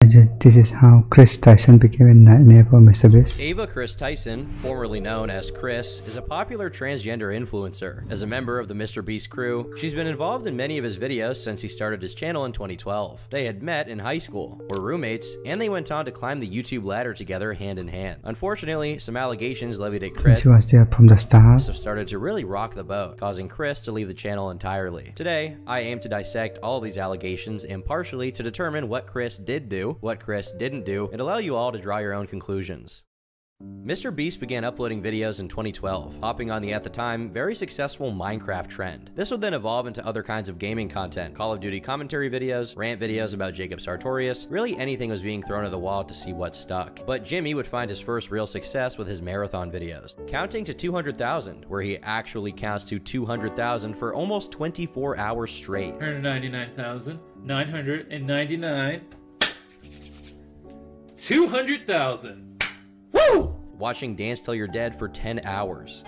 This is how Kris Tyson became a nightmare for MrBeast. Ava Kris Tyson, formerly known as Kris, is a popular transgender influencer. As a member of the MrBeast crew, she's been involved in many of his videos since he started his channel in 2012. They had met in high school, were roommates, and they went on to climb the YouTube ladder together hand in hand. Unfortunately, some allegations levied at Kris She was there from the start. have started to really rock the boat, causing Kris to leave the channel entirely. Today, I aim to dissect all of these allegations impartially to determine what Kris did do, what Kris didn't do, and allow you all to draw your own conclusions. MrBeast began uploading videos in 2012, hopping on the, at the time, very successful Minecraft trend. This would then evolve into other kinds of gaming content, Call of Duty commentary videos, rant videos about Jacob Sartorius, really anything was being thrown at the wall to see what stuck. But Jimmy would find his first real success with his marathon videos, counting to 200,000, where he actually counts to 200,000 for almost 24 hours straight. 199,999. 200,000. Woo! Watching Dance Till You're Dead for 10 hours.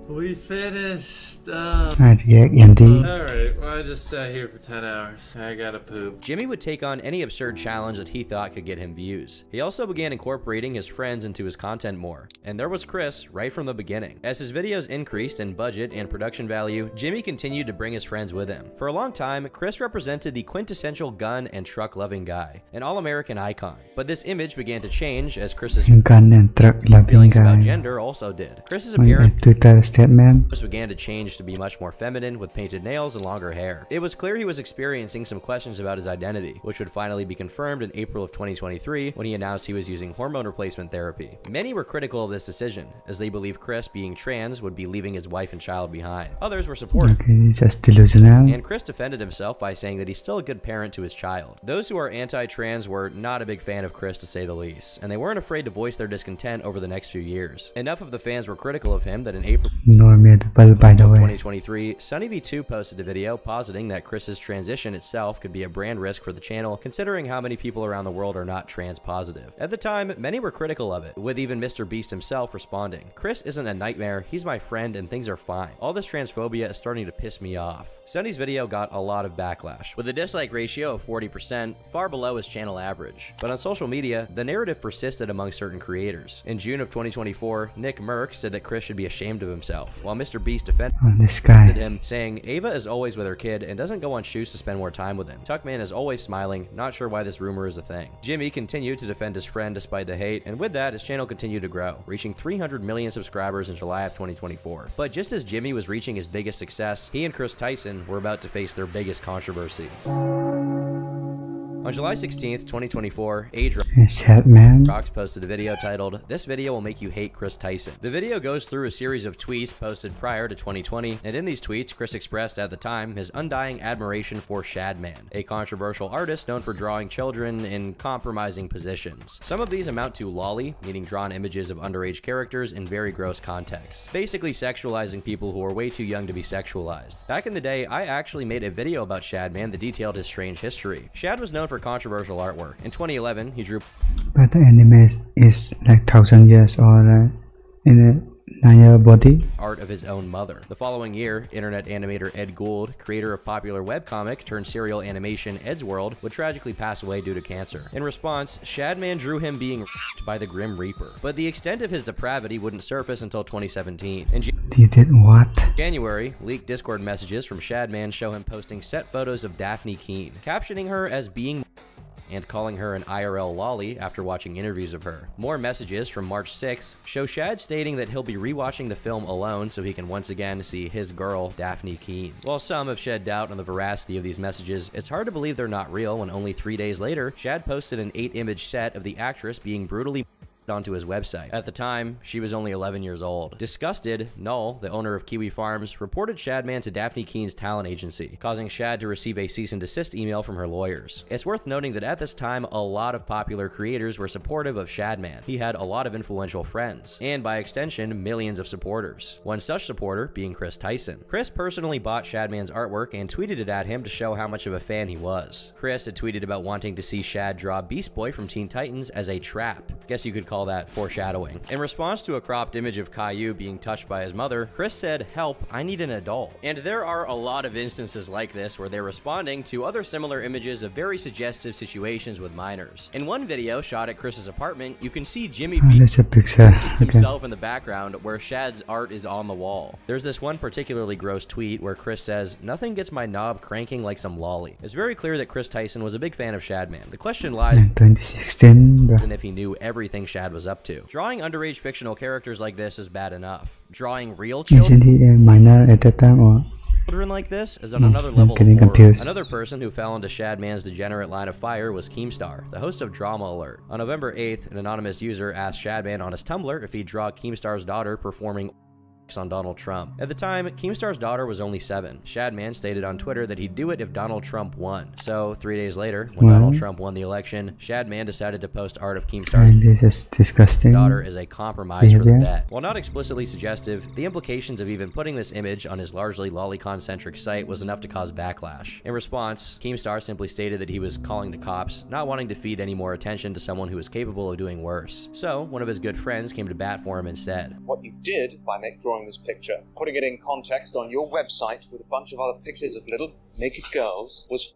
We finished. Alright, Andy. Alright, well, I just sat here for 10 hours. I gotta poop. Jimmy would take on any absurd challenge that he thought could get him views. He also began incorporating his friends into his content more. And there was Kris right from the beginning. As his videos increased in budget and production value, Jimmy continued to bring his friends with him. For a long time, Kris represented the quintessential gun and truck loving guy, an all-American icon. But this image began to change as Kris's Gun and truck loving feelings about guy. gender also did. Kris's My appearance Twitter statement. began to change to be much more feminine with painted nails and longer hair. It was clear he was experiencing some questions about his identity, which would finally be confirmed in April of 2023 when he announced he was using hormone replacement therapy. Many were critical of this decision, as they believed Kris, being trans, would be leaving his wife and child behind. Others were supportive. Okay, he's just delusional. And Kris defended himself by saying that he's still a good parent to his child. Those who are anti-trans were not a big fan of Kris, to say the least, and they weren't afraid to voice their discontent over the next few years. Enough of the fans were critical of him that in April Normal people, by the way. 2023, SunnyV2 posted a video positing that Kris's transition itself could be a brand risk for the channel, considering how many people around the world are not trans positive. At the time, many were critical of it, with even MrBeast himself responding, "Kris isn't a nightmare, he's my friend and things are fine. All this transphobia is starting to piss me off." Sunny's video got a lot of backlash, with a dislike ratio of 40%, far below his channel average. But on social media, the narrative persisted among certain creators. In June of 2024, Nick Merck said that Kris should be ashamed of himself, while MrBeast defended This guy. him, saying Ava is always with her kid and doesn't go on shoots to spend more time with him. Tuckman is always smiling, not sure why this rumor is a thing. Jimmy continued to defend his friend despite the hate, and with that, his channel continued to grow, reaching 300 million subscribers in July of 2024. But just as Jimmy was reaching his biggest success, he and Kris Tyson were about to face their biggest controversy. On July 16th, 2024, Sad man. Rocks posted a video titled, "This video will make you hate Kris Tyson." The video goes through a series of tweets posted prior to 2020, and in these tweets, Kris expressed at the time his undying admiration for Shadman, a controversial artist known for drawing children in compromising positions. Some of these amount to lolly, meaning drawn images of underage characters in very gross contexts, basically sexualizing people who are way too young to be sexualized. Back in the day, I actually made a video about Shadman that detailed his strange history. Shad was known for controversial artwork. In 2011, he drew But the anime is like 1,000 years or in a 9-year body. art of his own mother. The following year, internet animator Ed Gould, creator of popular webcomic turned serial animation Ed's World, would tragically pass away due to cancer. In response, Shadman drew him being raped by the Grim Reaper. But the extent of his depravity wouldn't surface until 2017. In He did what? January, leaked Discord messages from Shadman show him posting set photos of Daphne Keene, captioning her as being and calling her an IRL lolly after watching interviews of her. More messages from March 6th show Shad stating that he'll be rewatching the film alone so he can once again see his girl, Daphne Keene. While some have shed doubt on the veracity of these messages, it's hard to believe they're not real when only 3 days later, Shad posted an 8-image set of the actress being brutally onto his website. At the time, she was only 11 years old. Disgusted, Null, the owner of Kiwi Farms, reported Shadman to Daphne Keene's talent agency, causing Shad to receive a cease and desist email from her lawyers. It's worth noting that at this time, a lot of popular creators were supportive of Shadman. He had a lot of influential friends, and by extension, millions of supporters. One such supporter being Kris Tyson. Kris personally bought Shadman's artwork and tweeted it at him to show how much of a fan he was. Kris had tweeted about wanting to see Shad draw Beast Boy from Teen Titans as a trap. Guess you could call call that foreshadowing. In response to a cropped image of Caillou being touched by his mother, Kris said, "Help, I need an adult." And there are a lot of instances like this where they're responding to other similar images of very suggestive situations with minors. In one video shot at Kris's apartment, you can see Jimmy That's a picture. Beast himself in the background where Shad's art is on the wall. There's this one particularly gross tweet where Kris says, "Nothing gets my knob cranking like some lolly." It's very clear that Kris Tyson was a big fan of Shadman. The question lies in 2016 bro. in if he knew everything Shad was up to. Drawing underage fictional characters like this is bad enough. Drawing real Isn't he a minor at that time or? Children like this is on another level of getting horror. confused. Another person who fell into Shadman's degenerate line of fire was Keemstar, the host of Drama Alert. On November 8th, an anonymous user asked Shadman on his Tumblr if he'd draw Keemstar's daughter performing on Donald Trump. At the time, Keemstar's daughter was only 7. Shadman stated on Twitter that he'd do it if Donald Trump won. So, 3 days later, when Donald Trump won the election, Shadman decided to post art of Keemstar's this is disgusting daughter as a compromise for the bet. While not explicitly suggestive, the implications of even putting this image on his largely lolicon-centric site was enough to cause backlash. In response, Keemstar simply stated that he was calling the cops, not wanting to feed any more attention to someone who was capable of doing worse. So, one of his good friends came to bat for him instead. What you did by drawing this picture, putting it in context on your website with a bunch of other pictures of little naked girls, was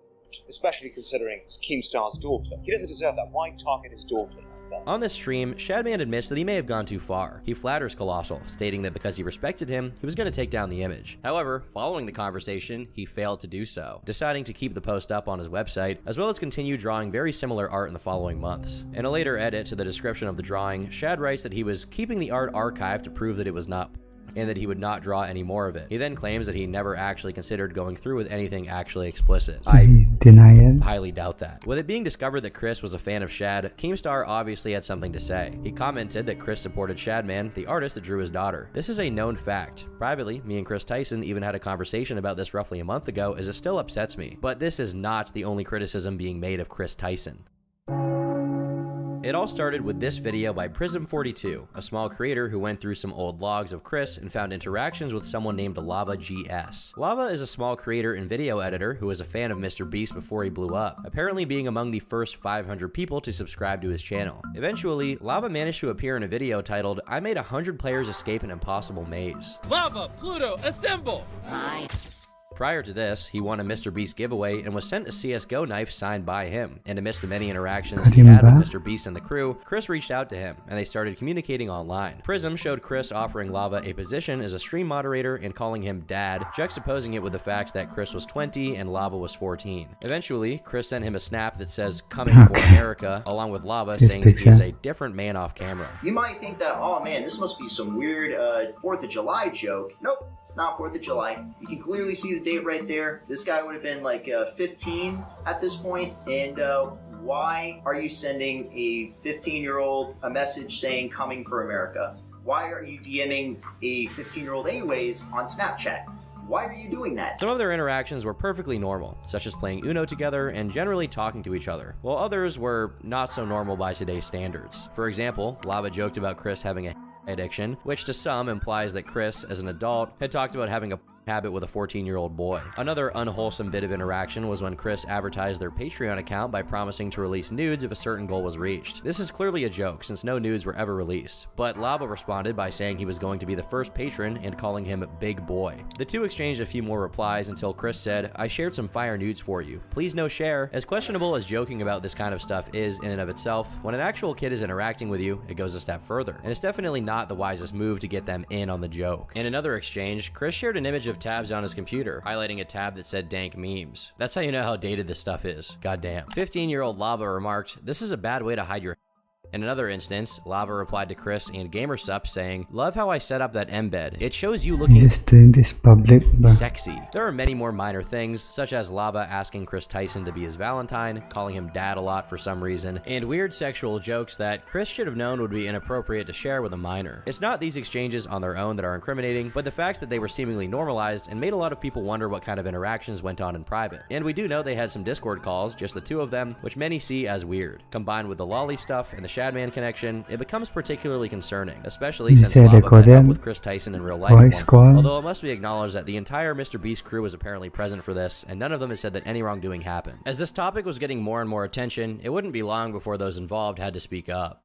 especially considering it's Keemstar's daughter. He doesn't deserve that. Why target his daughter like that? On this stream, Shadman admits that he may have gone too far. He flatters Colossal, stating that because he respected him, he was going to take down the image. However, following the conversation, he failed to do so, deciding to keep the post up on his website, as well as continue drawing very similar art in the following months. In a later edit to the description of the drawing, Shad writes that he was keeping the art archived to prove that it was not and that he would not draw any more of it. He then claims that he never actually considered going through with anything actually explicit. I deny it. Highly doubt that. With it being discovered that Kris was a fan of Shad, Keemstar obviously had something to say. He commented that Kris supported Shadman, the artist that drew his daughter. This is a known fact. Privately, me and Kris Tyson even had a conversation about this roughly a month ago, as it still upsets me. But this is not the only criticism being made of Kris Tyson. It all started with this video by Prism42, a small creator who went through some old logs of Kris and found interactions with someone named Lava GS. Lava is a small creator and video editor who was a fan of MrBeast before he blew up, apparently being among the first 500 people to subscribe to his channel. Eventually, Lava managed to appear in a video titled, "I made 100 players escape an impossible maze." Lava, Pluto, assemble! Prior to this, he won a MrBeast giveaway and was sent a CSGO knife signed by him. And amidst the many interactions he had with MrBeast and the crew, Kris reached out to him, and they started communicating online. Prism showed Kris offering Lava a position as a stream moderator and calling him Dad, juxtaposing it with the fact that Kris was 20 and Lava was 14. Eventually, Kris sent him a snap that says, "Coming for America," along with Lava saying that he is a different man off camera. You might think that, oh man, this must be some weird 4th of July joke. Nope, it's not 4th of July. You can clearly see the date right there. This guy would have been like 15 at this point, and why are you sending a 15-year-old a message saying "coming for America"? Why are you DMing a 15-year-old anyways on Snapchat? Why are you doing that? Some of their interactions were perfectly normal, such as playing Uno together and generally talking to each other, while others were not so normal by today's standards. For example, Lava joked about Kris having a addiction, which to some implies that Kris, as an adult, had talked about having a habit with a 14-year-old boy. Another unwholesome bit of interaction was when Kris advertised their Patreon account by promising to release nudes if a certain goal was reached. This is clearly a joke since no nudes were ever released, but Lava responded by saying he was going to be the first patron and calling him Big Boy. The two exchanged a few more replies until Kris said, "I shared some fire nudes for you. Please no share." As questionable as joking about this kind of stuff is in and of itself, when an actual kid is interacting with you, it goes a step further, and it's definitely not the wisest move to get them in on the joke. In another exchange, Kris shared an image of tabs on his computer, highlighting a tab that said dank memes. That's how you know how dated this stuff is. Goddamn. 15-year-old Lava remarked, "This is a bad way to hide your..." In another instance, Lava replied to Kris and GamerSup saying, "Love how I set up that embed. It shows you looking just doing this public, sexy." There are many more minor things, such as Lava asking Kris Tyson to be his Valentine, calling him dad a lot for some reason, and weird sexual jokes that Kris should have known would be inappropriate to share with a minor. It's not these exchanges on their own that are incriminating, but the fact that they were seemingly normalized and made a lot of people wonder what kind of interactions went on in private. And we do know they had some Discord calls, just the two of them, which many see as weird. Combined with the lolly stuff and the Shadman connection, it becomes particularly concerning, especially since Lava met up with Kris Tyson in real life at one point. Although it must be acknowledged that the entire MrBeast crew was apparently present for this, and none of them has said that any wrongdoing happened. As this topic was getting more and more attention, it wouldn't be long before those involved had to speak up.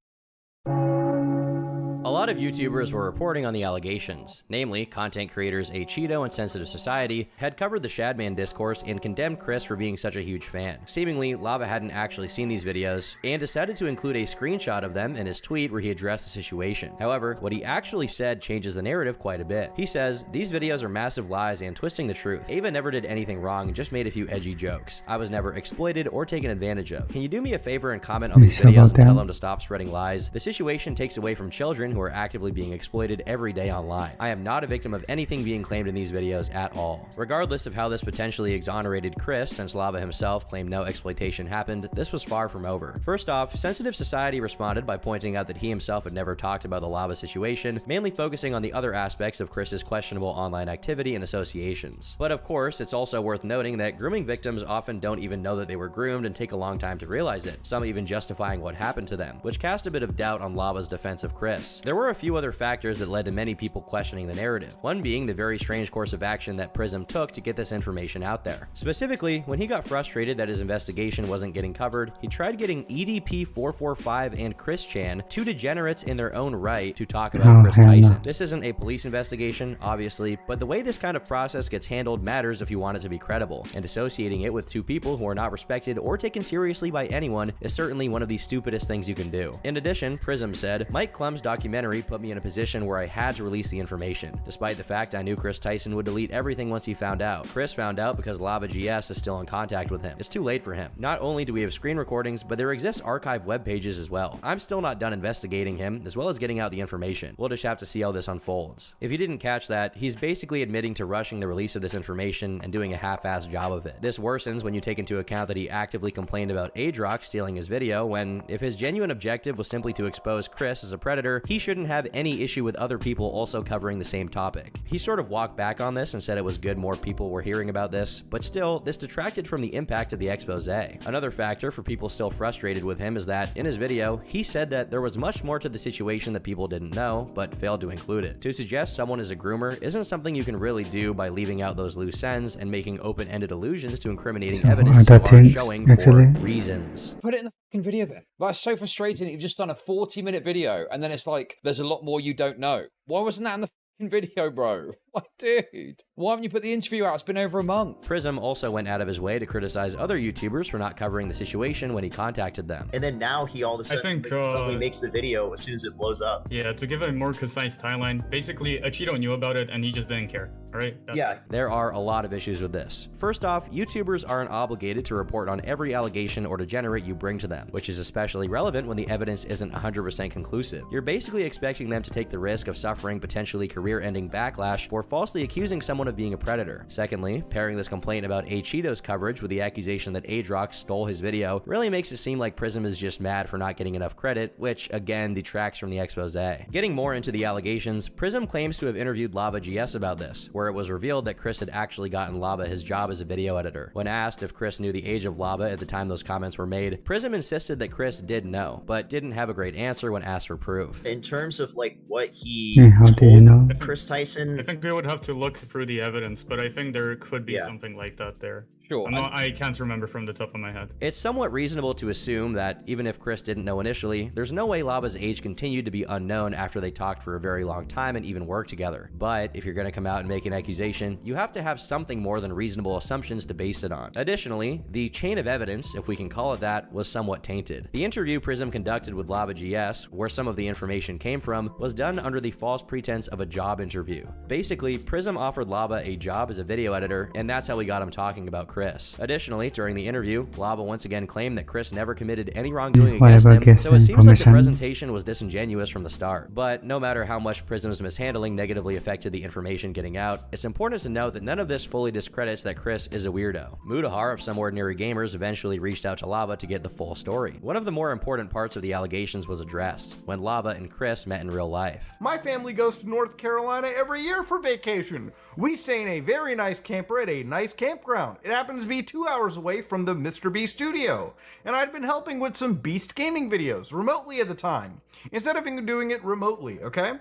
A lot of YouTubers were reporting on the allegations, namely content creators Cheeto and Sensitive Society had covered the Shadman discourse and condemned Kris for being such a huge fan. Seemingly, Lava hadn't actually seen these videos and decided to include a screenshot of them in his tweet where he addressed the situation. However, what he actually said changes the narrative quite a bit. He says, "These videos are massive lies and twisting the truth. Ava never did anything wrong and just made a few edgy jokes. I was never exploited or taken advantage of. Can you do me a favor and comment on these videos and tell them to stop spreading lies? The situation takes away from children who are actively being exploited every day online. I am not a victim of anything being claimed in these videos at all." Regardless of how this potentially exonerated Kris, since Lava himself claimed no exploitation happened, this was far from over. First off, Sensitive Society responded by pointing out that he himself had never talked about the Lava situation, mainly focusing on the other aspects of Kris's questionable online activity and associations. But of course, it's also worth noting that grooming victims often don't even know that they were groomed and take a long time to realize it, some even justifying what happened to them, which cast a bit of doubt on Lava's defense of Kris. There were a few other factors that led to many people questioning the narrative, one being the very strange course of action that Prism took to get this information out there. Specifically, when he got frustrated that his investigation wasn't getting covered, he tried getting EDP445 and Kris Chan, two degenerates in their own right, to talk about Kris Tyson. This isn't a police investigation, obviously, but the way this kind of process gets handled matters if you want it to be credible, and associating it with two people who are not respected or taken seriously by anyone is certainly one of the stupidest things you can do. In addition, Prism said, "Mike Clum's documentary put me in a position where I had to release the information. Despite the fact I knew Kris Tyson would delete everything once he found out. Kris found out because Lava GS is still in contact with him. It's too late for him. Not only do we have screen recordings, but there exists archive web pages as well. I'm still not done investigating him, as well as getting out the information. We'll just have to see how this unfolds." If you didn't catch that, he's basically admitting to rushing the release of this information and doing a half-assed job of it. This worsens when you take into account that he actively complained about Adrock stealing his video, when if his genuine objective was simply to expose Kris as a predator, he shouldn't have any issue with other people also covering the same topic. He sort of walked back on this and said it was good more people were hearing about this, but still, this detracted from the impact of the expose. Another factor for people still frustrated with him is that, in his video, he said that there was much more to the situation that people didn't know, but failed to include it. To suggest someone is a groomer isn't something you can really do by leaving out those loose ends and making open-ended allusions to incriminating evidence you are showing for reasons. Put it in the fucking video then. Like, it's so frustrating that you've just done a 40-minute video and then it's like, there's a lot more you don't know. Why wasn't that in the fucking video, bro? Like, dude, why haven't you put the interview out? It's been over a month. Prism also went out of his way to criticize other YouTubers for not covering the situation when he contacted them. And then now he all of a sudden suddenly makes the video as soon as it blows up. Yeah, to give a more concise timeline, basically Cheeto knew about it and he just didn't care. All right? Yeah. There are a lot of issues with this. First off, YouTubers aren't obligated to report on every allegation or degenerate you bring to them, which is especially relevant when the evidence isn't 100% conclusive. You're basically expecting them to take the risk of suffering potentially career-ending backlash for falsely accusing someone of being a predator. Secondly, pairing this complaint about Cheeto's coverage with the accusation that Adrock stole his video really makes it seem like Prism is just mad for not getting enough credit, which again detracts from the expose. Getting more into the allegations, Prism claims to have interviewed Lava GS about this, where it was revealed that Kris had actually gotten Lava his job as a video editor. When asked if Kris knew the age of Lava at the time those comments were made, Prism insisted that Kris did know, but didn't have a great answer when asked for proof. In terms of like what he told Kris Tyson, I think we would have to look through the evidence, but I think there could be something like that there. Sure. I can't remember from the top of my head. It's somewhat reasonable to assume that even if Kris didn't know initially, there's no way Lava's age continued to be unknown after they talked for a very long time and even worked together. But if you're going to come out and make an accusation, you have to have something more than reasonable assumptions to base it on. Additionally, the chain of evidence, if we can call it that, was somewhat tainted. The interview Prism conducted with Lava GS, where some of the information came from, was done under the false pretense of a job interview. Basically, Prism offered Lava a job as a video editor, and that's how we got him talking about Kris. Additionally, during the interview, Lava once again claimed that Kris never committed any wrongdoing against him, so it seems like the presentation was disingenuous from the start. But no matter how much Prism's mishandling negatively affected the information getting out, it's important to note that none of this fully discredits that Kris is a weirdo. Mudahar of Some Ordinary Gamers eventually reached out to Lava to get the full story. One of the more important parts of the allegations was addressed, when Lava and Kris met in real life. My family goes to North Carolina every year for vacation. We stay in a very nice camper at a nice campground. It happens to be 2 hours away from the MrBeast studio, and I'd been helping with some Beast gaming videos remotely at the time, instead of doing it remotely, okay?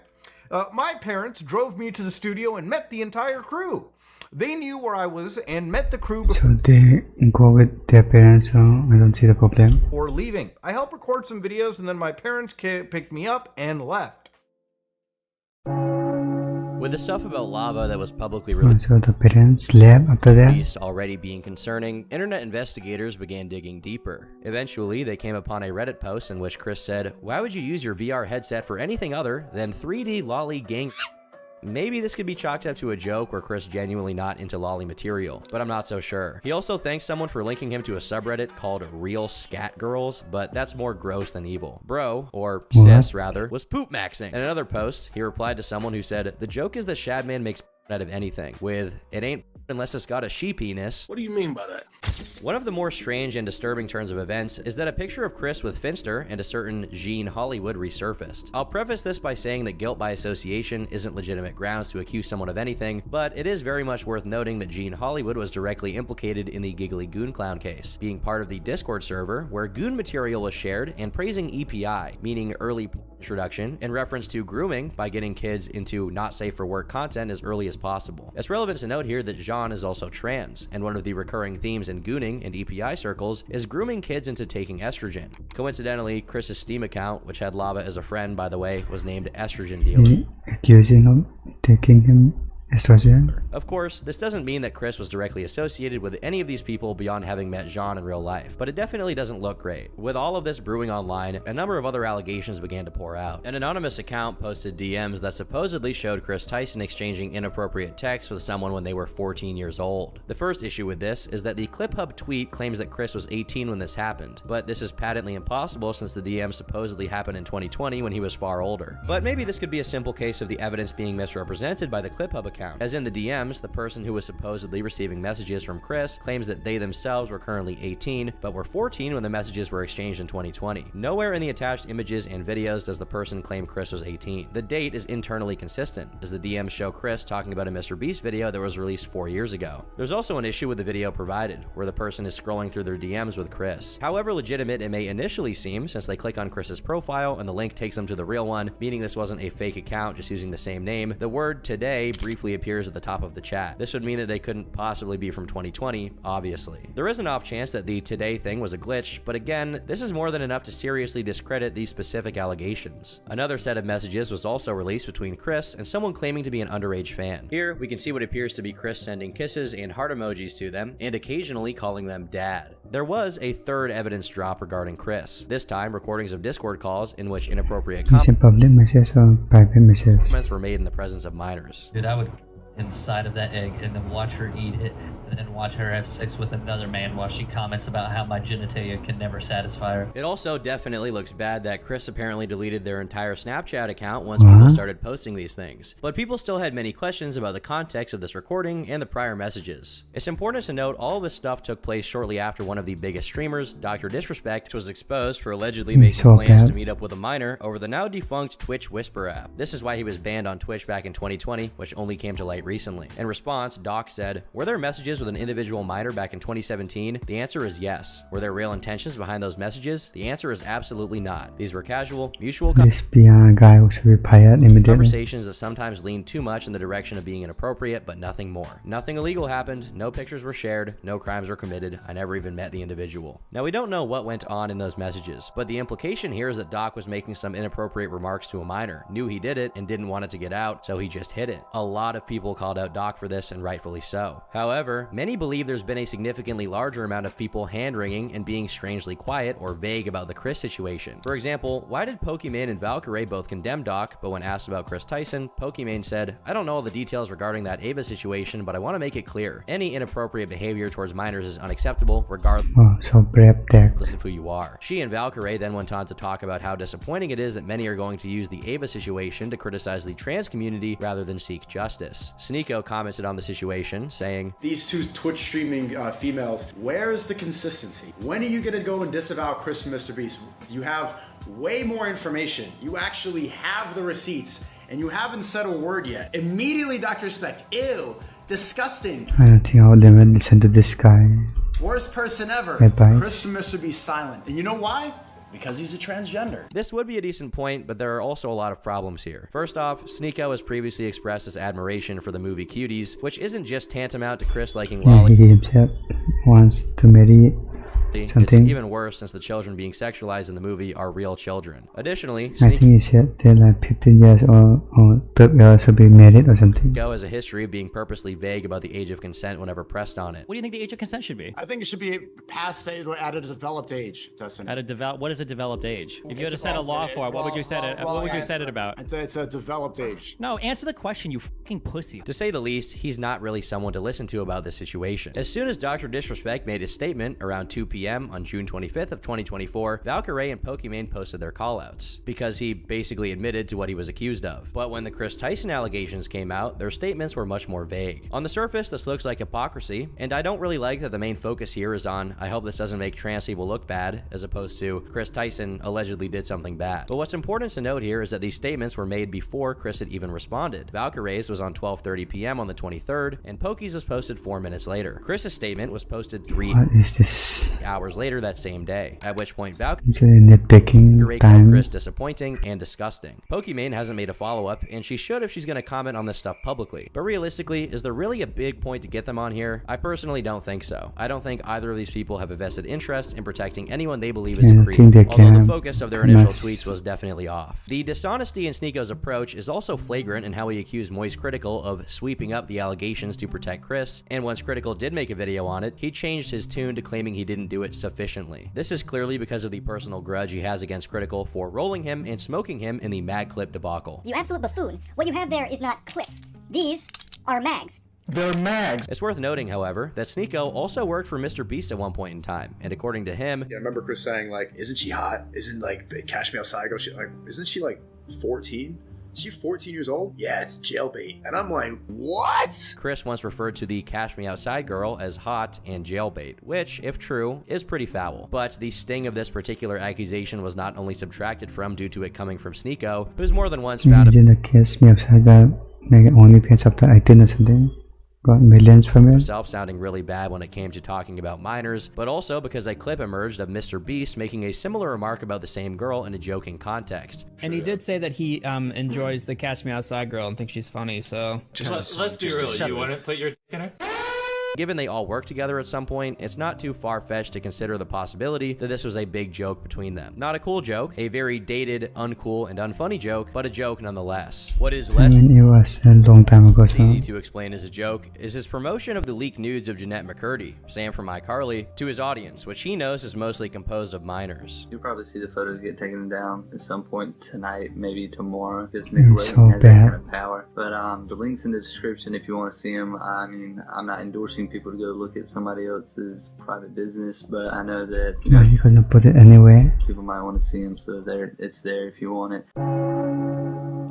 My parents drove me to the studio and met the entire crew. They knew where I was and met the crew before. So they go with their parents, so I don't see the problem. Before leaving. I helped record some videos and then my parents picked me up and left. With the stuff about lava that was publicly released, So the parents left after that. already being concerning, internet investigators began digging deeper. Eventually, they came upon a Reddit post in which Kris said, "Why would you use your VR headset for anything other than 3D lolly gang?" Maybe this could be chalked up to a joke or Kris genuinely not into lolly material, but I'm not so sure. He also thanks someone for linking him to a subreddit called Real Scat Girls, but that's more gross than evil. Bro, or sis rather, was poop maxing. In another post, he replied to someone who said, "The joke is that Shadman makes out of anything," with, "It ain't unless it's got a sheep penis." What do you mean by that? One of the more strange and disturbing turns of events is that a picture of Kris with Finster and a certain Jean Hollywood resurfaced. I'll preface this by saying that guilt by association isn't legitimate grounds to accuse someone of anything, but it is very much worth noting that Jean Hollywood was directly implicated in the Giggly Goon Clown case, being part of the Discord server where goon material was shared and praising EPI, meaning early introduction, in reference to grooming by getting kids into not safe for work content as early as possible. It's relevant to note here that Jean is also trans, and one of the recurring themes in gooning and EPI circles is grooming kids into taking estrogen. Coincidentally, Kris's Steam account, which had Lava as a friend by the way, was named Estrogen Dealer. Accusing of taking him estrogen. Of course, this doesn't mean that Kris was directly associated with any of these people beyond having met Jean in real life, but it definitely doesn't look great. With all of this brewing online, a number of other allegations began to pour out. An anonymous account posted DMs that supposedly showed Kris Tyson exchanging inappropriate texts with someone when they were 14 years old. The first issue with this is that the ClipHub tweet claims that Kris was 18 when this happened, but this is patently impossible since the DM supposedly happened in 2020 when he was far older. But maybe this could be a simple case of the evidence being misrepresented by the ClipHub account. As in the DMs, the person who was supposedly receiving messages from Kris claims that they themselves were currently 18, but were 14 when the messages were exchanged in 2020. Nowhere in the attached images and videos does the person claim Kris was 18. The date is internally consistent, as the DMs show Kris talking about a MrBeast video that was released 4 years ago. There's also an issue with the video provided, where the person is scrolling through their DMs with Kris. However legitimate it may initially seem, since they click on Kris's profile and the link takes them to the real one, meaning this wasn't a fake account just using the same name, the word "today" briefly appears at the top of the chat. This would mean that they couldn't possibly be from 2020, obviously. There is an off chance that the "today" thing was a glitch, but again, this is more than enough to seriously discredit these specific allegations. Another set of messages was also released between Kris and someone claiming to be an underage fan. Here, we can see what appears to be Kris sending kisses and heart emojis to them, and occasionally calling them dad. There was a third evidence drop regarding Kris, this time recordings of Discord calls in which inappropriate Is it public message or private message? comments were made in the presence of minors. Dude, I would inside of that egg and then watch her eat it and then watch her have sex with another man while she comments about how my genitalia can never satisfy her. It also definitely looks bad that Kris apparently deleted their entire Snapchat account once people started posting these things, but people still had many questions about the context of this recording and the prior messages. It's important to note all of this stuff took place shortly after one of the biggest streamers, Dr. Disrespect, was exposed for allegedly making plans to meet up with a minor over the now defunct Twitch Whisper app. This is why he was banned on Twitch back in 2020, which only came to light recently. In response, Doc said, "Were there messages with an individual minor back in 2017? The answer is yes. Were there real intentions behind those messages? The answer is absolutely not. These were casual, mutual conversations that sometimes leaned too much in the direction of being inappropriate, but nothing more. Nothing illegal happened, no pictures were shared, no crimes were committed, I never even met the individual." Now, we don't know what went on in those messages, but the implication here is that Doc was making some inappropriate remarks to a minor, knew he did it, and didn't want it to get out, so he just hid it. A lot of people called out Doc for this, and rightfully so. However, many believe there's been a significantly larger amount of people hand-wringing and being strangely quiet or vague about the Kris situation. For example, why did Pokimane and Valkyrae both condemn Doc, but when asked about Kris Tyson, Pokimane said, "I don't know all the details regarding that Ava situation, but I want to make it clear. Any inappropriate behavior towards minors is unacceptable, regardless of who you are." She and Valkyrae then went on to talk about how disappointing it is that many are going to use the Ava situation to criticize the trans community rather than seek justice. Sneeko commented on the situation, saying, "These two Twitch streaming females, where's the consistency? When are you gonna go and disavow Kris and MrBeast? You have way more information. You actually have the receipts, and you haven't said a word yet. Immediately, Dr. Respect, ew, disgusting. I don't think all of them will listen to this guy. Worst person ever. Advice. Kris and MrBeast silent. And you know why? Because he's a transgender." This would be a decent point, but there are also a lot of problems here. First off, Sneeko has previously expressed his admiration for the movie Cuties, which isn't just tantamount to Kris liking lollies. He himself wants to marry It's even worse since the children being sexualized in the movie are real children. Additionally, I think he said they're like 15 years or 12 years to be married or something. Sneako has a history of being purposely vague about the age of consent whenever pressed on it. What do you think the age of consent should be? I think it should be past at a developed age, Dustin. What is a developed age? If you had to set a law for it, what would you set it? What would you set it about? It's a developed age. No, answer the question, you fucking pussy. To say the least, he's not really someone to listen to about this situation. As soon as Dr. Disrespect made his statement around 2 p.m. on June 25th of 2024, Valkyrae and Pokimane posted their callouts because he basically admitted to what he was accused of. But when the Kris Tyson allegations came out, their statements were much more vague. On the surface, this looks like hypocrisy, and I don't really like that the main focus here is on, I hope this doesn't make trans people look bad, as opposed to Kris Tyson allegedly did something bad. But what's important to note here is that these statements were made before Kris had even responded. Valkyrae's was on 12:30 p.m. on the 23rd, and Pokey's was posted 4 minutes later. Chris's statement was posted 3 hours later that same day, at which point Valkyrae called Kris disappointing and disgusting. Pokimane hasn't made a follow-up, and she should if she's going to comment on this stuff publicly. But realistically, is there really a big point to get them on here? I personally don't think so. I don't think either of these people have a vested interest in protecting anyone they believe is a creep, although the focus of their initial tweets was definitely off. The dishonesty in Sneako's approach is also flagrant in how he accused Moist Critical of sweeping up the allegations to protect Kris, and once Critical did make a video on it, he changed his tune to claiming he didn't do it sufficiently. This is clearly because of the personal grudge he has against Critical for rolling him and smoking him in the mag clip debacle. You absolute buffoon. What you have there is not clips. These are mags. They're mags. It's worth noting, however, that Sneako also worked for MrBeast at one point in time, and according to him, I remember Kris saying, like, isn't she hot? Isn't, like, Cash Me Outside Girl, isn't she, like, 14? Is she 14 years old? Yeah, it's jailbait. And I'm like, what? Kris once referred to the Cash Me Outside girl as hot and jailbait, which, if true, is pretty foul. But the sting of this particular accusation was not only subtracted from due to it coming from Sneako, who's more than once found Cash Me Outside girl make only pants up to 18 or something. Got millions from it. Himself sounding really bad when it came to talking about minors, but also because a clip emerged of MrBeast making a similar remark about the same girl in a joking context. And he did say that he enjoys the Catch Me Outside girl and thinks she's funny, so... Let's be real, you want to put your dick in her? Given they all work together at some point, it's not too far-fetched to consider the possibility that this was a big joke between them. Not a cool joke, a very dated, uncool, and unfunny joke, but a joke nonetheless. What is less it was a long time ago, so easy to explain as a joke is his promotion of the leaked nudes of Jeanette McCurdy, Sam from iCarly, to his audience, which he knows is mostly composed of minors. You'll probably see the photos get taken down at some point tonight, maybe tomorrow, because so Nickelodeon has that kind of power. But the link's in the description if you want to see them. I mean, I'm not endorsing people to go look at somebody else's private business, but I know that you're gonna put it anywhere. People might want to see them, so it's there if you want it.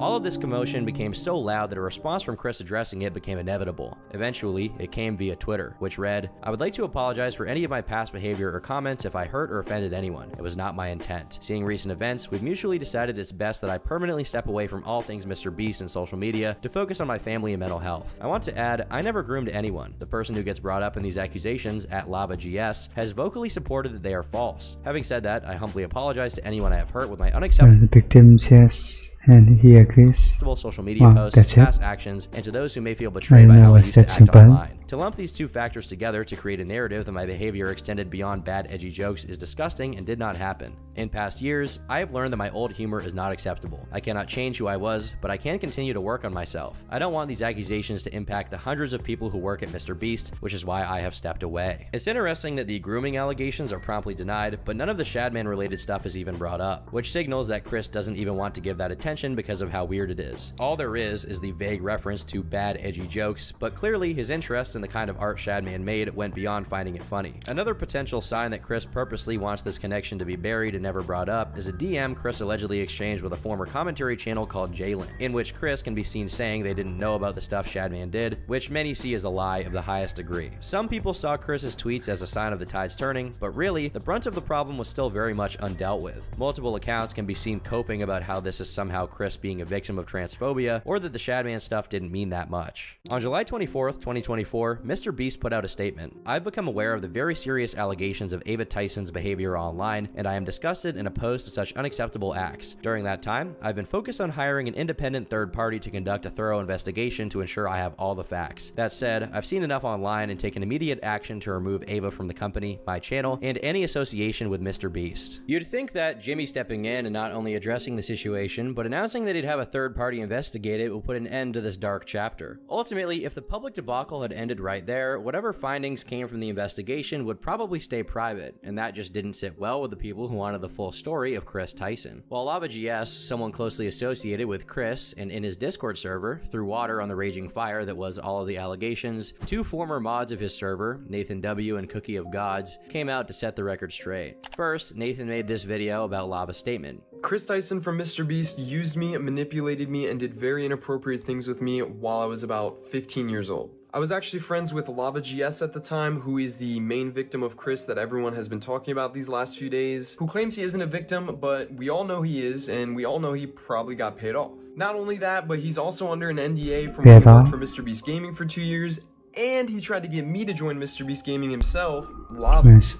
All of this commotion became so loud that a response from Kris addressing it became inevitable. Eventually, it came via Twitter, which read, "I would like to apologize for any of my past behavior or comments if I hurt or offended anyone. It was not my intent. Seeing recent events, we've mutually decided it's best that I permanently step away from all things MrBeast and social media to focus on my family and mental health. I want to add, I never groomed anyone. The person who gets brought up in these accusations, at LavaGS, has vocally supported that they are false. Having said that, I humbly apologize to anyone I have hurt with my unacceptable victims, yes. And he agrees. Social media posts, past actions, and to those who may feel betrayed by how I used to act online. To lump these two factors together to create a narrative that my behavior extended beyond bad edgy jokes is disgusting and did not happen. In past years, I have learned that my old humor is not acceptable. I cannot change who I was, but I can continue to work on myself. I don't want these accusations to impact the hundreds of people who work at MrBeast, which is why I have stepped away." It's interesting that the grooming allegations are promptly denied, but none of the Shadman related stuff is even brought up, which signals that Kris doesn't even want to give that attention because of how weird it is. All there is the vague reference to bad edgy jokes, but clearly his interest in the kind of art Shadman made went beyond finding it funny. Another potential sign that Kris purposely wants this connection to be buried and never brought up is a DM Kris allegedly exchanged with a former commentary channel called Jalen, in which Kris can be seen saying they didn't know about the stuff Shadman did, which many see as a lie of the highest degree. Some people saw Kris's tweets as a sign of the tides turning, but really, the brunt of the problem was still very much undealt with. Multiple accounts can be seen coping about how this is somehow Kris being a victim of transphobia, or that the Shadman stuff didn't mean that much. On July 24th, 2024, 2024, MrBeast put out a statement. I've become aware of the very serious allegations of Ava Tyson's behavior online, and I am disgusted and opposed to such unacceptable acts. During that time, I've been focused on hiring an independent third party to conduct a thorough investigation to ensure I have all the facts. That said, I've seen enough online and taken immediate action to remove Ava from the company, my channel, and any association with MrBeast. You'd think that Jimmy stepping in and not only addressing the situation, but announcing that he'd have a third party investigate it will put an end to this dark chapter. Ultimately, if the public debacle had ended right there, whatever findings came from the investigation would probably stay private, and that just didn't sit well with the people who wanted the full story of Kris Tyson. While LavaGS, someone closely associated with Kris and in his Discord server, threw water on the raging fire that was all of the allegations, two former mods of his server, Nathan W and Cookie of Gods, came out to set the record straight. First, Nathan made this video about Lava's statement. Kris Tyson from MrBeast used me, manipulated me, and did very inappropriate things with me while I was about 15 years old. I was actually friends with LavaGS at the time, who is the main victim of Kris that everyone has been talking about these last few days, who claims he isn't a victim, but we all know he is, and we all know he probably got paid off. Not only that, but he's also under an NDA from when he worked for MrBeast Gaming for 2 years, and he tried to get me to join MrBeast Gaming himself, Lava. Yes,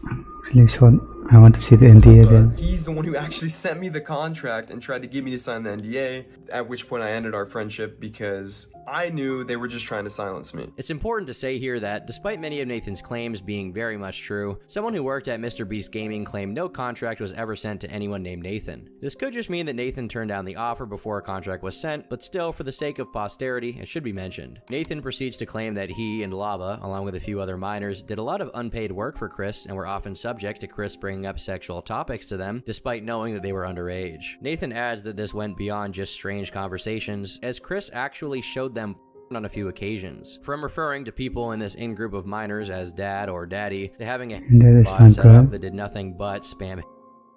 actually, so I want to see the NDA then. He's the one who actually sent me the contract and tried to get me to sign the NDA, at which point I ended our friendship because I knew they were just trying to silence me. It's important to say here that, despite many of Nathan's claims being very much true, someone who worked at MrBeast Gaming claimed no contract was ever sent to anyone named Nathan. This could just mean that Nathan turned down the offer before a contract was sent, but still, for the sake of posterity, it should be mentioned. Nathan proceeds to claim that he and Lava, along with a few other minors, did a lot of unpaid work for Kris and were often subject to Kris bringing up sexual topics to them, despite knowing that they were underage. Nathan adds that this went beyond just strange conversations, as Kris actually showed them on a few occasions. From referring to people in this in-group of minors as dad or daddy, to having a bot set up that did nothing but spam.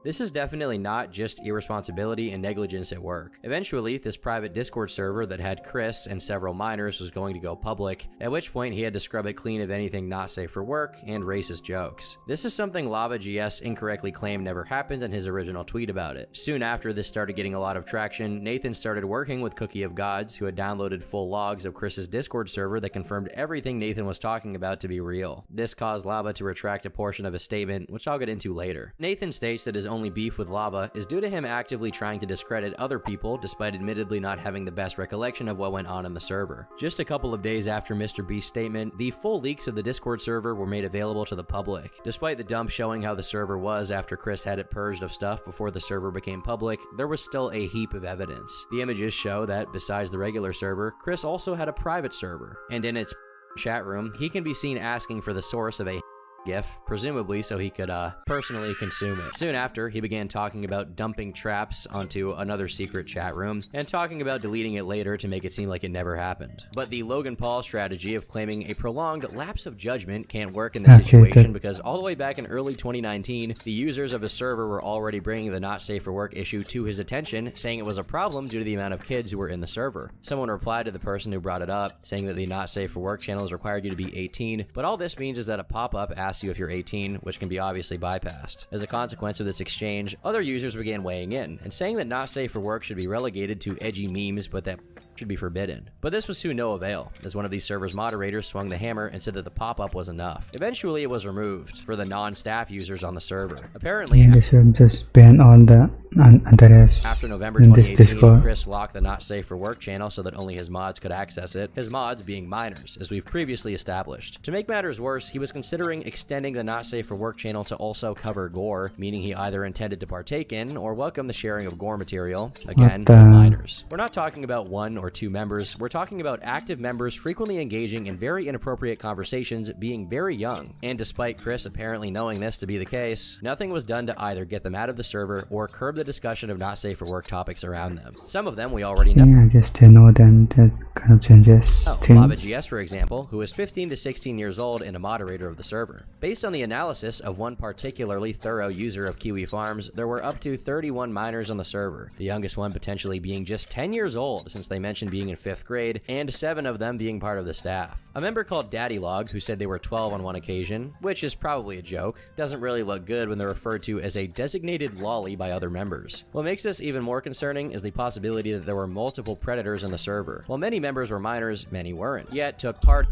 This is definitely not just irresponsibility and negligence at work. Eventually, this private Discord server that had Kris and several minors was going to go public, at which point he had to scrub it clean of anything not safe for work and racist jokes. This is something LavaGS incorrectly claimed never happened in his original tweet about it. Soon after this started getting a lot of traction, Nathan started working with Cookie of Gods, who had downloaded full logs of Kris's Discord server that confirmed everything Nathan was talking about to be real. This caused Lava to retract a portion of his statement, which I'll get into later. Nathan states that his only beef with Lava is due to him actively trying to discredit other people despite admittedly not having the best recollection of what went on in the server. Just a couple of days after MrBeast's statement, the full leaks of the Discord server were made available to the public. Despite the dump showing how the server was after Kris had it purged of stuff before the server became public, there was still a heap of evidence. The images show that, besides the regular server, Kris also had a private server, and in its chat room, he can be seen asking for the source of a GIF, presumably so he could personally consume it. Soon after, he began talking about dumping traps onto another secret chat room, and talking about deleting it later to make it seem like it never happened. But the Logan Paul strategy of claiming a prolonged lapse of judgment can't work in this situation because all the way back in early 2019, the users of his server were already bringing the not safe for work issue to his attention, saying it was a problem due to the amount of kids who were in the server. Someone replied to the person who brought it up, saying that the not safe for work channels required you to be 18, but all this means is that a pop-up asks you if you're 18, which can be obviously bypassed. As a consequence of this exchange, other users began weighing in and saying that not safe for work should be relegated to edgy memes, but that should be forbidden. But this was to no avail, as one of these servers' moderators swung the hammer and said that the pop-up was enough. Eventually, it was removed for the non-staff users on the server. Apparently, they should just ban all the others. After November 2018, Kris locked the not safe for work channel so that only his mods could access it, his mods being minors, as we've previously established. To make matters worse, he was considering extending the not safe for work channel to also cover gore, meaning he either intended to partake in or welcome the sharing of gore material, again, with minors. We're not talking about 1 or 2 members, we're talking about active members frequently engaging in very inappropriate conversations, being very young. And despite Kris apparently knowing this to be the case, nothing was done to either get them out of the server or curb the discussion of not safe for work topics around them. Some of them we already know. Yeah, I guess they know then that kind of changes things. LavaGS, for example, who is 15 to 16 years old and a moderator of the server. Based on the analysis of one particularly thorough user of Kiwi Farms, there were up to 31 minors on the server, the youngest one potentially being just 10 years old since they mentioned being in 5th grade, and 7 of them being part of the staff. A member called Daddylog, who said they were 12 on one occasion, which is probably a joke, doesn't really look good when they're referred to as a designated lolly by other members. What makes this even more concerning is the possibility that there were multiple predators on the server. While many members were minors, many weren't, yet took part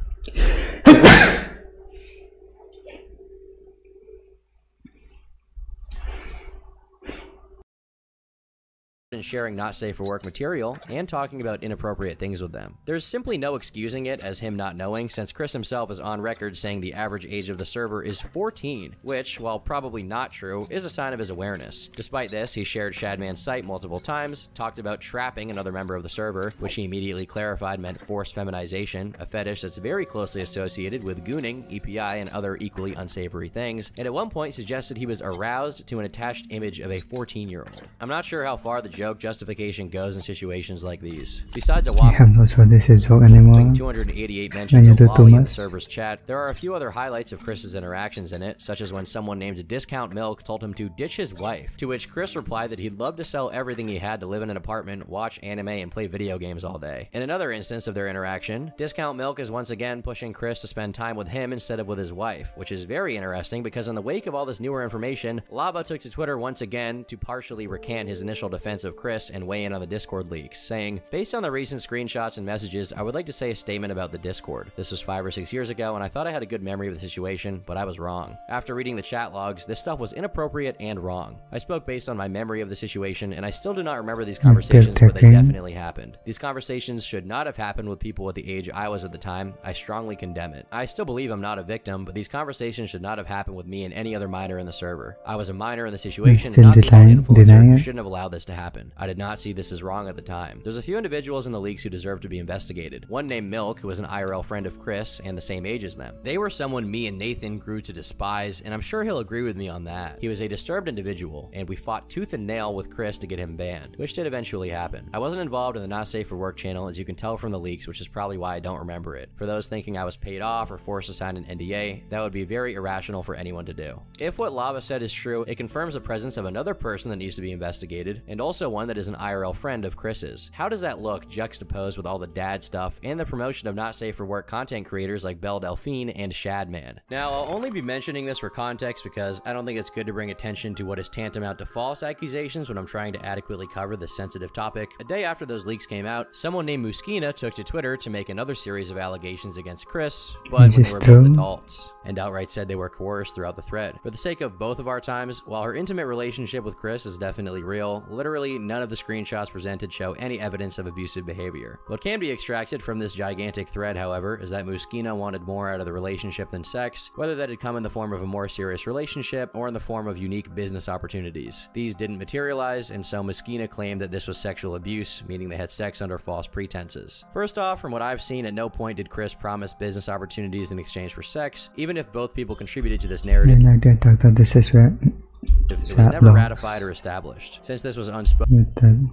and sharing not safe for work material and talking about inappropriate things with them. There's simply no excusing it as him not knowing, since Kris himself is on record saying the average age of the server is 14, which, while probably not true, is a sign of his awareness. Despite this, he shared Shadman's site multiple times, talked about trapping another member of the server, which he immediately clarified meant forced feminization, a fetish that's very closely associated with gooning, EPI, and other equally unsavory things, and at one point suggested he was aroused to an attached image of a 14-year-old. I'm not sure how far the joke justification goes in situations like these. Besides a whopping no so this is so anymore. 288 mentions of Lolly in the server's chat, there are a few other highlights of Kris's interactions in it, such as when someone named Discount Milk told him to ditch his wife, to which Kris replied that he'd love to sell everything he had to live in an apartment, watch anime, and play video games all day. In another instance of their interaction, Discount Milk is once again pushing Kris to spend time with him instead of with his wife, which is very interesting because in the wake of all this newer information, Lava took to Twitter once again to partially recant his initial defense of Kris and weigh in on the Discord leaks, saying, "Based on the recent screenshots and messages, I would like to say a statement about the Discord. This was 5 or 6 years ago, and I thought I had a good memory of the situation, but I was wrong. After reading the chat logs, this stuff was inappropriate and wrong. I spoke based on my memory of the situation, and I still do not remember these conversations, but they definitely happened. These conversations should not have happened with people at the age I was at the time. I strongly condemn it. I still believe I'm not a victim, but these conversations should not have happened with me and any other minor in the server. I was a minor in the situation, not the influencer who shouldn't have allowed this to happen. I did not see this as wrong at the time. There's a few individuals in the leaks who deserve to be investigated. One named Milk, who was an IRL friend of Kris and the same age as them. They were someone me and Nathan grew to despise, and I'm sure he'll agree with me on that. He was a disturbed individual, and we fought tooth and nail with Kris to get him banned, which did eventually happen. I wasn't involved in the Not Safe for Work channel, as you can tell from the leaks, which is probably why I don't remember it. For those thinking I was paid off or forced to sign an NDA, that would be very irrational for anyone to do. If what Lava said is true, it confirms the presence of another person that needs to be investigated, and also one that is an IRL friend of Kris's. How does that look juxtaposed with all the dad stuff and the promotion of Not Safe for Work content creators like Belle Delphine and Shadman? Now, I'll only be mentioning this for context because I don't think it's good to bring attention to what is tantamount to false accusations when I'm trying to adequately cover this sensitive topic. A day after those leaks came out, someone named Muskina took to Twitter to make another series of allegations against Kris, but when they were both adults, and outright said they were coerced throughout the thread. For the sake of both of our times, while her intimate relationship with Kris is definitely real, literally none of the screenshots presented show any evidence of abusive behavior. What can be extracted from this gigantic thread, however, is that Muskina wanted more out of the relationship than sex, whether that had come in the form of a more serious relationship or in the form of unique business opportunities. These didn't materialize, and so Muskina claimed that this was sexual abuse, meaning they had sex under false pretenses. First off, from what I've seen, at no point did Kris promise business opportunities in exchange for sex, even if both people contributed to this narrative. It was never ratified or established. Since this was unspoken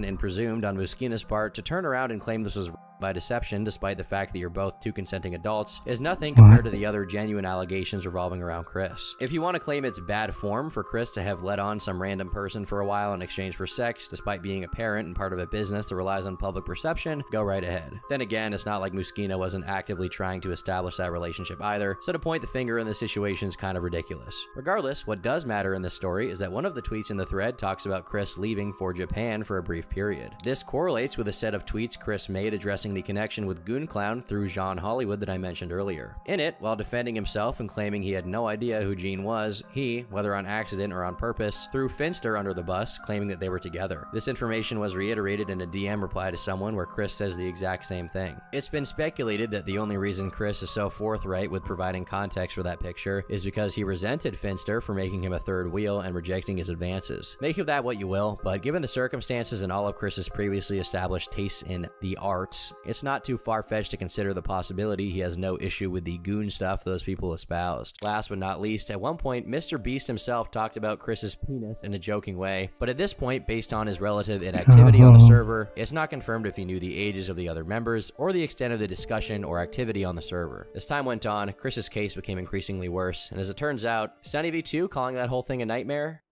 and presumed on Muskina's part, to turn around and claim this was by deception, despite the fact that you're both two consenting adults, is nothing compared to the other genuine allegations revolving around Kris. If you want to claim it's bad form for Kris to have led on some random person for a while in exchange for sex, despite being a parent and part of a business that relies on public perception, go right ahead. Then again, it's not like Muskina wasn't actively trying to establish that relationship either, so to point the finger in this situation is kind of ridiculous. Regardless, what does matter in this story is that one of the tweets in the thread talks about Kris leaving for Japan for a brief period. This correlates with a set of tweets Kris made addressing the connection with Goon Clown through Jean Hollywood that I mentioned earlier. In it, while defending himself and claiming he had no idea who Jean was, he, whether on accident or on purpose, threw Finster under the bus, claiming that they were together. This information was reiterated in a DM reply to someone where Kris says the exact same thing. It's been speculated that the only reason Kris is so forthright with providing context for that picture is because he resented Finster for making him a third wheel and rejecting his advances. Make of that what you will, but given the circumstances and all of Kris's previously established tastes in the arts, it's not too far-fetched to consider the possibility he has no issue with the goon stuff those people espoused. Last but not least, at one point, MrBeast himself talked about Kris's penis in a joking way, but at this point, based on his relative inactivity on the server, it's not confirmed if he knew the ages of the other members or the extent of the discussion or activity on the server. As time went on, Kris's case became increasingly worse, and as it turns out, SunnyV2 calling that whole thing a nightmare?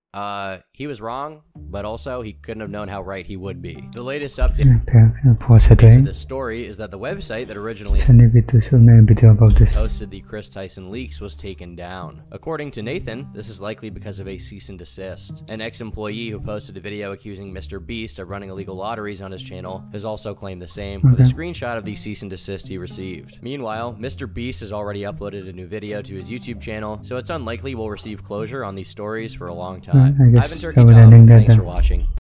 He was wrong, but also he couldn't have known how right he would be. The latest update pause The base of doing. this story is that the website that originally So many video about this. posted the Kris Tyson leaks was taken down. According to Nathan, this is likely because of a cease and desist. An ex-employee who posted a video accusing MrBeast of running illegal lotteries on his channel has also claimed the same, with a screenshot of the cease and desist he received. Meanwhile, MrBeast has already uploaded a new video to his YouTube channel, so it's unlikely we'll receive closure on these stories for a long time. I I've guess been that Turkey would Tom. ending that Thanks then. for watching.